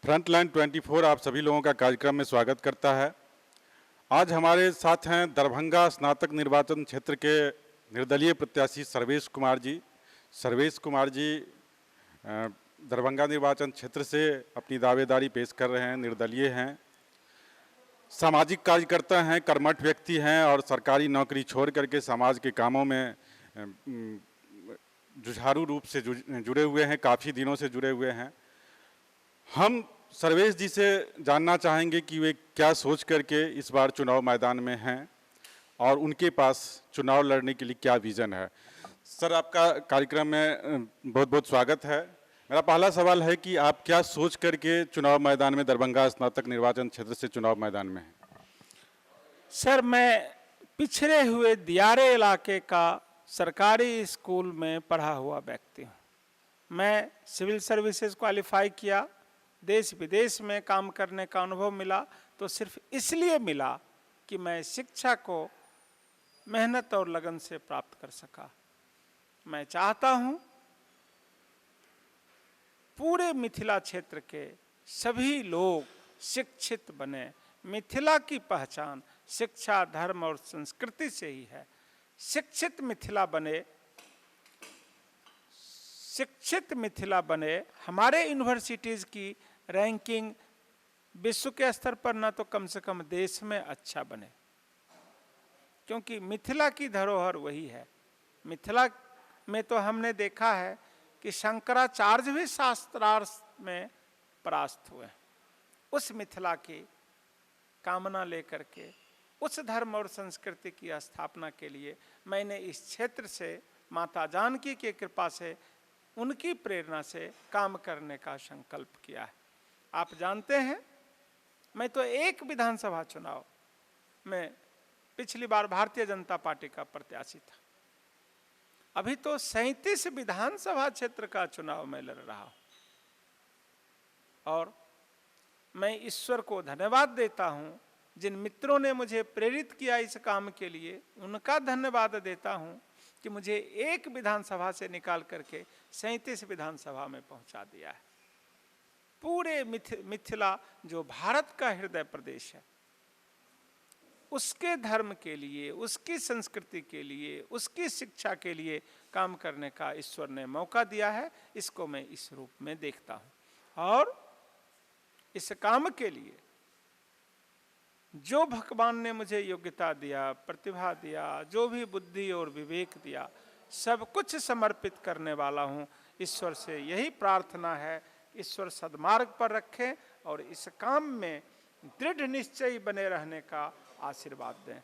Frontline 24 आप सभी लोगों का कार्यक्रम में स्वागत करता है। आज हमारे साथ हैं दरभंगा स्नातक निर्वाचन क्षेत्र के निर्दलीय प्रत्याशी सर्वेश कुमार जी। सर्वेश कुमार जी दरभंगा निर्वाचन क्षेत्र से अपनी दावेदारी पेश कर रहे हैं, निर्दलीय हैं, सामाजिक कार्यकर्ता हैं, कर्मठ व्यक्ति हैं और सरकारी नौकरी छोड़ करके समाज के कामों में जुझारू रूप से जुड़े हुए हैं, काफ़ी दिनों से जुड़े हुए हैं। हम सर्वेश जी से जानना चाहेंगे कि वे क्या सोच करके इस बार चुनाव मैदान में हैं और उनके पास चुनाव लड़ने के लिए क्या विज़न है। सर, आपका कार्यक्रम में बहुत बहुत स्वागत है। मेरा पहला सवाल है कि आप क्या सोच करके चुनाव मैदान में दरभंगा स्नातक निर्वाचन क्षेत्र से चुनाव मैदान में हैं? सर, मैं पिछड़े हुए दियारे इलाके का सरकारी स्कूल में पढ़ा हुआ व्यक्ति हूँ। मैं सिविल सर्विसेज क्वालिफाई किया, देश विदेश में काम करने का अनुभव मिला, तो सिर्फ इसलिए मिला कि मैं शिक्षा को मेहनत और लगन से प्राप्त कर सका। मैं चाहता हूँ पूरे मिथिला क्षेत्र के सभी लोग शिक्षित बने। मिथिला की पहचान शिक्षा, धर्म और संस्कृति से ही है। शिक्षित मिथिला बने, शिक्षित मिथिला बने। हमारे यूनिवर्सिटीज़ की रैंकिंग विश्व के स्तर पर न तो कम से कम देश में अच्छा बने, क्योंकि मिथिला की धरोहर वही है। मिथिला में तो हमने देखा है कि शंकराचार्य भी शास्त्रार्थ में परास्त हुए। उस मिथिला की कामना लेकर के उस धर्म और संस्कृति की स्थापना के लिए मैंने इस क्षेत्र से माता जानकी की कृपा से, उनकी प्रेरणा से काम करने का संकल्प किया है। आप जानते हैं, मैं तो एक विधानसभा चुनाव में पिछली बार भारतीय जनता पार्टी का प्रत्याशी था। अभी तो 37 विधानसभा क्षेत्र का चुनाव मैं लड़ रहा हूं और मैं ईश्वर को धन्यवाद देता हूं, जिन मित्रों ने मुझे प्रेरित किया इस काम के लिए उनका धन्यवाद देता हूं कि मुझे एक विधानसभा से निकाल करके 37 विधानसभा में पहुंचा दिया है। पूरे मिथिला जो भारत का हृदय प्रदेश है, उसके धर्म के लिए, उसकी संस्कृति के लिए, उसकी शिक्षा के लिए काम करने का ईश्वर ने मौका दिया है। इसको मैं इस रूप में देखता हूं और इस काम के लिए जो भगवान ने मुझे योग्यता दिया, प्रतिभा दिया, जो भी बुद्धि और विवेक दिया, सब कुछ समर्पित करने वाला हूं। ईश्वर से यही प्रार्थना है, ईश्वर सद्मार्ग पर रखे और इस काम में दृढ़ निश्चयी बने रहने का आशीर्वाद दें।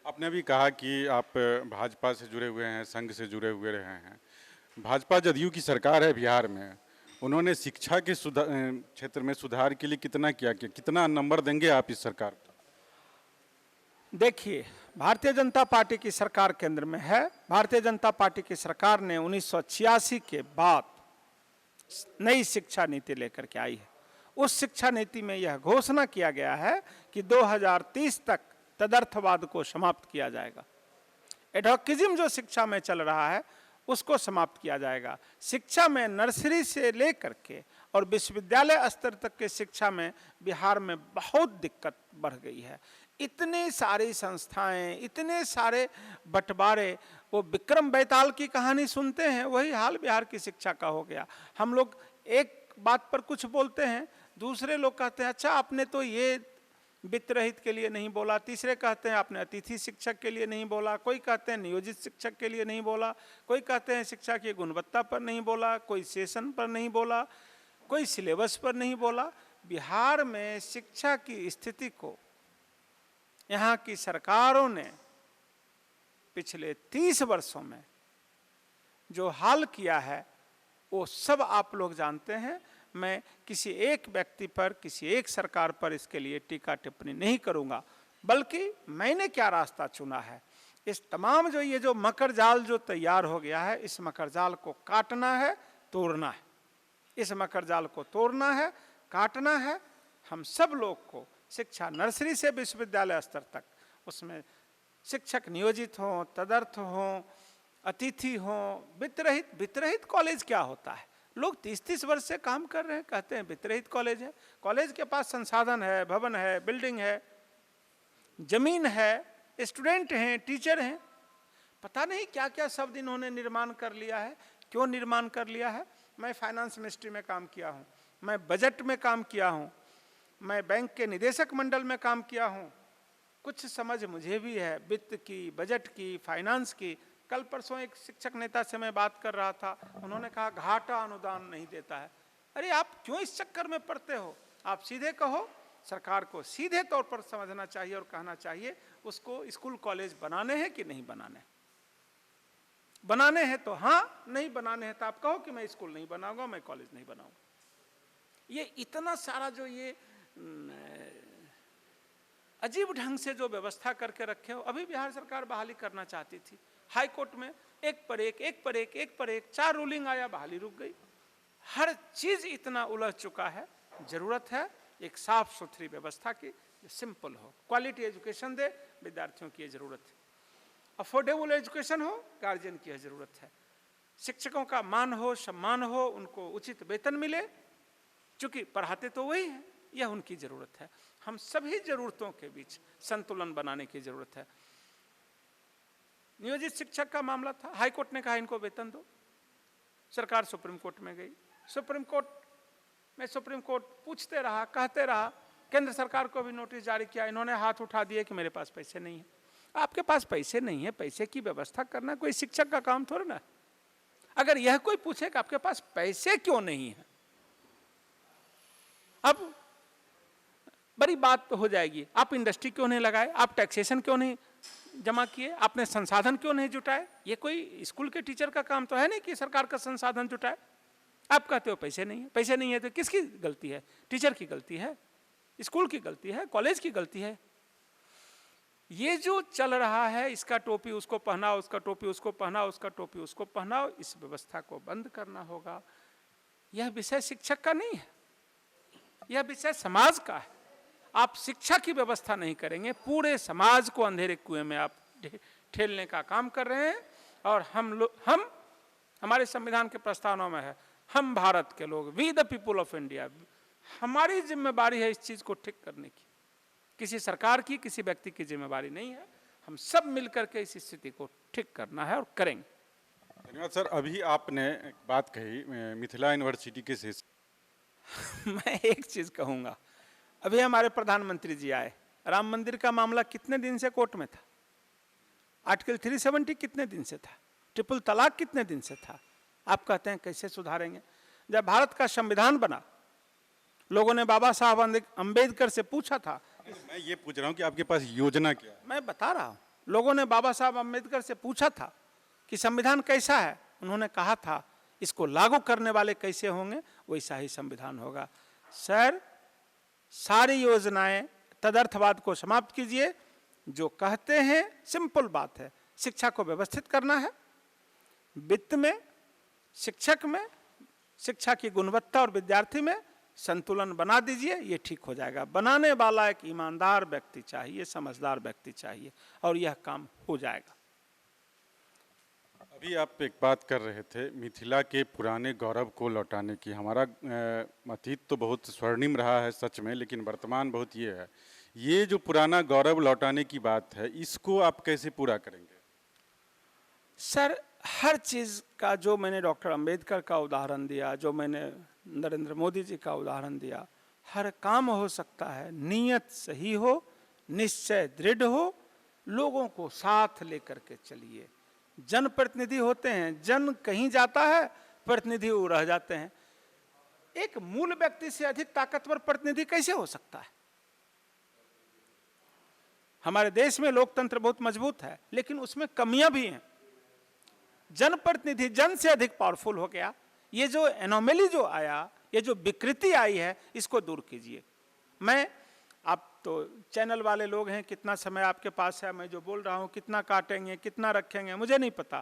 आपने भी कहा कि आप भाजपा से जुड़े हुए हैं, संघ से जुड़े हुए रहे हैं। भाजपा जदयू की सरकार है बिहार में, उन्होंने शिक्षा के क्षेत्र में सुधार के लिए कितना किया? कितना नंबर देंगे आप इस सरकार को? देखिए, भारतीय जनता पार्टी की सरकार केंद्र में है। भारतीय जनता पार्टी की सरकार ने 1986 के बाद नई शिक्षा नीति लेकर के आई है। उस शिक्षा नीति में यह घोषणा किया गया है कि 2030 तक तदर्थवाद को समाप्त किया जाएगा। एडॉकिज्म जो शिक्षा में चल रहा है उसको समाप्त किया जाएगा। शिक्षा में नर्सरी से लेकर के और विश्वविद्यालय स्तर तक के शिक्षा में बिहार में बहुत दिक्कत बढ़ गई है। इतनी सारी संस्थाएं, इतने सारे बंटवारे, वो विक्रम बेताल की कहानी सुनते हैं, वही हाल बिहार की शिक्षा का हो गया। हम लोग एक बात पर कुछ बोलते हैं, दूसरे लोग कहते हैं अच्छा आपने तो ये वित्त रहित के लिए नहीं बोला, तीसरे कहते हैं आपने अतिथि शिक्षक के लिए नहीं बोला, कोई कहते हैं नियोजित शिक्षक के लिए नहीं बोला, कोई कहते हैं शिक्षा की गुणवत्ता पर नहीं बोला, कोई सेशन पर नहीं बोला, कोई सिलेबस पर नहीं बोला। बिहार में शिक्षा की स्थिति को यहाँ की सरकारों ने पिछले 30 वर्षों में जो हाल किया है वो सब आप लोग जानते हैं। मैं किसी एक व्यक्ति पर, किसी एक सरकार पर इसके लिए टीका टिप्पणी नहीं करूंगा, बल्कि मैंने क्या रास्ता चुना है। इस तमाम जो ये जो मकर जाल जो तैयार हो गया है, इस मकर जाल को काटना है, तोड़ना है। इस मकर जाल को तोड़ना है, काटना है। हम सब लोग को शिक्षा नर्सरी से विश्वविद्यालय स्तर तक, उसमें शिक्षक नियोजित हों, तदर्थ हों, अतिथि हों, वित्त रहित कॉलेज क्या होता है? लोग 30-30 वर्ष से काम कर रहे हैं, कहते हैं वित्तरहित कॉलेज है। कॉलेज के पास संसाधन है, भवन है, बिल्डिंग है, जमीन है, स्टूडेंट हैं, टीचर हैं, पता नहीं क्या क्या शब्द इन्होंने निर्माण कर लिया है। क्यों निर्माण कर लिया है? मैं फाइनेंस मिनिस्ट्री में काम किया हूँ, मैं बजट में काम किया हूँ, मैं बैंक के निदेशक मंडल में काम किया हूँ, कुछ समझ मुझे भी है वित्त की, बजट की, फाइनेंस की। कल परसों एक शिक्षक नेता से मैं बात कर रहा था, उन्होंने कहा घाटा अनुदान नहीं देता है। अरे आप क्यों इस चक्कर में पड़ते हो? आप सीधे कहो, सरकार को सीधे तौर पर समझना चाहिए और कहना चाहिए उसको स्कूल कॉलेज बनाने हैं कि नहीं बनाने। बनाने हैं तो हाँ, नहीं बनाने हैं तो आप कहो कि मैं स्कूल नहीं बनाऊंगा, मैं कॉलेज नहीं बनाऊंगा। ये इतना सारा जो ये अजीब ढंग से जो व्यवस्था करके रखे हो। अभी बिहार सरकार बहाली करना चाहती थी, हाई कोर्ट में एक पर एक 4 रूलिंग आया, बहाली रुक गई। हर चीज इतना उलझ चुका है। जरूरत है एक साफ सुथरी व्यवस्था की, सिंपल हो, क्वालिटी एजुकेशन दे, विद्यार्थियों की जरूरत है। अफोर्डेबल एजुकेशन हो, गार्जियन की जरूरत है। शिक्षकों का मान हो, सम्मान हो, उनको उचित वेतन मिले, क्योंकि पढ़ाते तो वही हैं, यह उनकी जरूरत है। हम सभी जरूरतों के बीच संतुलन बनाने की जरूरत है। नियोजित शिक्षक का मामला था, हाई कोर्ट ने कहा इनको वेतन दो, सरकार सुप्रीम कोर्ट में गई। सुप्रीम कोर्ट पूछते रहा, कहते रहा, केंद्र सरकार को भी नोटिस जारी किया, इन्होंने हाथ उठा दिए कि मेरे पास पैसे नहीं है। आपके पास पैसे नहीं है, पैसे की व्यवस्था करना कोई शिक्षक का काम थोड़ा ना। अगर यह कोई पूछे कि आपके पास पैसे क्यों नहीं है, अब बड़ी बात तो हो जाएगी। आप इंडस्ट्री क्यों नहीं लगाए, आप टैक्सेशन क्यों नहीं जमा किए, आपने संसाधन क्यों नहीं जुटाए? ये कोई स्कूल के टीचर का काम तो है नहीं कि सरकार का संसाधन जुटाए। आप कहते हो पैसे नहीं है, पैसे नहीं है तो किसकी गलती है? टीचर की गलती है, स्कूल की गलती है, कॉलेज की गलती है। ये जो चल रहा है, इसका टोपी उसको पहनाओ, उसका टोपी उसको पहनाओ, उसका टोपी उसको पहनाओ, इस व्यवस्था को बंद करना होगा। यह विषय शिक्षक का नहीं है, यह विषय समाज का है। आप शिक्षा की व्यवस्था नहीं करेंगे, पूरे समाज को अंधेरे कुएं में आप ठेलने का काम कर रहे हैं। और हम हमारे संविधान के प्रस्तावनाओं में है, हम भारत के लोग, we the people of India, हमारी जिम्मेदारी है इस चीज को ठीक करने की। किसी सरकार की, किसी व्यक्ति की जिम्मेदारी नहीं है। हम सब मिलकर के इस स्थिति को ठीक करना है और करेंगे। धन्यवाद सर। अभी आपने एक बात कही मिथिला यूनिवर्सिटी के से मैं एक चीज कहूंगा, अभी हमारे प्रधानमंत्री जी आए, राम मंदिर का मामला कितने दिन से कोर्ट में था? आर्टिकल 370 कितने दिन से था? ट्रिपल तलाक कितने दिन से था? आप कहते हैं कैसे सुधारेंगे? जब भारत का संविधान बना, लोगों ने बाबा साहब अंबेडकर से पूछा था। मैं ये पूछ रहा हूँ कि आपके पास योजना क्या है? मैं बता रहा हूँ, लोगों ने बाबा साहब अंबेडकर से पूछा था कि संविधान कैसा है। उन्होंने कहा था इसको लागू करने वाले कैसे होंगे, वैसा ही संविधान होगा। सर, सारी योजनाएं तदर्थवाद को समाप्त कीजिए। जो कहते हैं सिंपल बात है, शिक्षा को व्यवस्थित करना है, वित्त में, शिक्षक में, शिक्षा की गुणवत्ता और विद्यार्थी में संतुलन बना दीजिए, ये ठीक हो जाएगा। बनाने वाला एक ईमानदार व्यक्ति चाहिए, समझदार व्यक्ति चाहिए, और यह काम हो जाएगा। अभी आप एक बात कर रहे थे मिथिला के पुराने गौरव को लौटाने की। हमारा अतीत तो बहुत स्वर्णिम रहा है सच में, लेकिन वर्तमान बहुत ये है। ये जो पुराना गौरव लौटाने की बात है, इसको आप कैसे पूरा करेंगे? सर, हर चीज़ का, जो मैंने डॉक्टर अंबेडकर का उदाहरण दिया, जो मैंने नरेंद्र मोदी जी का उदाहरण दिया, हर काम हो सकता है, नीयत सही हो, निश्चय दृढ़ हो, लोगों को साथ लेकर के चलिए। जनप्रतिनिधि होते हैं, जन कहीं जाता है, प्रतिनिधि वो रह जाते हैं। एक मूल व्यक्ति से अधिक ताकतवर प्रतिनिधि कैसे हो सकता है? हमारे देश में लोकतंत्र बहुत मजबूत है, लेकिन उसमें कमियां भी हैं। जनप्रतिनिधि जन से अधिक पावरफुल हो गया। ये जो एनोमली जो आया, ये जो विकृति आई है, इसको दूर कीजिए। आप तो चैनल वाले लोग हैं, कितना समय आपके पास है, मैं जो बोल रहा हूँ कितना काटेंगे, कितना रखेंगे, मुझे नहीं पता।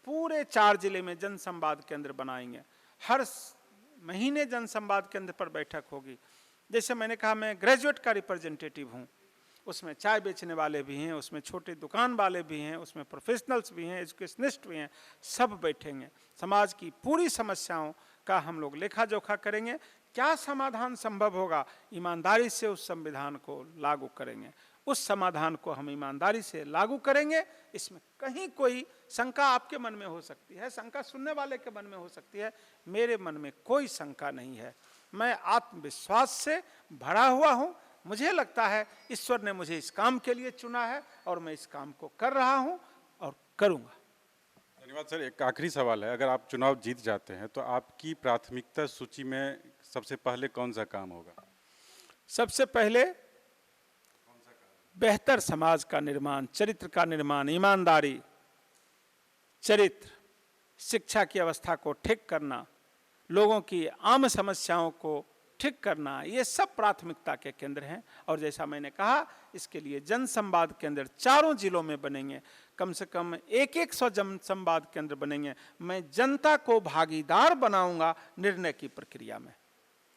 पूरे 4 जिले में जन संवाद केंद्र बनाएंगे, हर महीने जन संवाद केंद्र पर बैठक होगी। जैसे मैंने कहा, मैं ग्रेजुएट का रिप्रेजेंटेटिव हूँ, उसमें चाय बेचने वाले भी हैं, उसमें छोटे दुकान वाले भी हैं, उसमें प्रोफेशनल्स भी हैं, एजुकेशनिस्ट भी हैं, सब बैठेंगे। समाज की पूरी समस्याओं का हम लोग लेखा जोखा करेंगे, क्या समाधान संभव होगा, ईमानदारी से उस संविधान को लागू करेंगे। उस समाधान को हम ईमानदारी से लागू करेंगे। इसमें कहीं कोई शंका आपके मन में हो सकती है, शंका सुनने वाले के मन में हो सकती है, मेरे मन में कोई शंका नहीं है। मैं आत्मविश्वास से भरा हुआ हूं। मुझे लगता है ईश्वर ने मुझे इस काम के लिए चुना है और मैं इस काम को कर रहा हूं और करूंगा। धन्यवाद सर। एक आखिरी सवाल है, अगर आप चुनाव जीत जाते हैं तो आपकी प्राथमिकता सूची में सबसे पहले कौन सा काम होगा? सबसे पहले बेहतर समाज का निर्माण, चरित्र का निर्माण, ईमानदारी, चरित्र, शिक्षा की अवस्था को ठीक करना, लोगों की आम समस्याओं को ठीक करना, ये सब प्राथमिकता के केंद्र हैं। और जैसा मैंने कहा, इसके लिए जन संवाद केंद्र चारों जिलों में बनेंगे, कम से कम 100 जन संवाद केंद्र बनेंगे। मैं जनता को भागीदार बनाऊंगा निर्णय की प्रक्रिया में,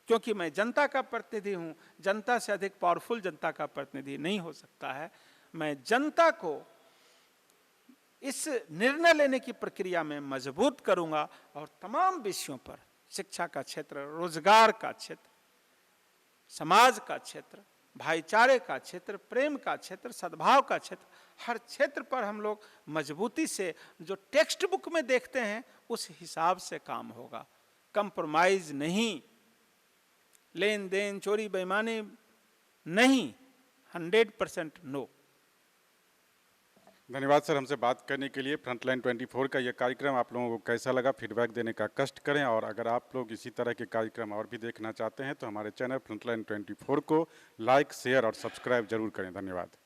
क्योंकि मैं जनता का प्रतिनिधि हूं। जनता से अधिक पावरफुल जनता का प्रतिनिधि नहीं हो सकता है। मैं जनता को इस निर्णय लेने की प्रक्रिया में मजबूत करूंगा और तमाम विषयों पर, शिक्षा का क्षेत्र, रोजगार का क्षेत्र, समाज का क्षेत्र, भाईचारे का क्षेत्र, प्रेम का क्षेत्र, सद्भाव का क्षेत्र, हर क्षेत्र पर हम लोग मजबूती से जो टेक्स्ट बुक में देखते हैं उस हिसाब से काम होगा। कंप्रोमाइज नहीं, लेन देन, चोरी बेईमानी नहीं, 100% नो। धन्यवाद सर हमसे बात करने के लिए। फ्रंटलाइन 24 का यह कार्यक्रम आप लोगों को कैसा लगा, फीडबैक देने का कष्ट करें। और अगर आप लोग इसी तरह के कार्यक्रम और भी देखना चाहते हैं तो हमारे चैनल फ्रंटलाइन 24 को लाइक, शेयर और सब्सक्राइब जरूर करें। धन्यवाद।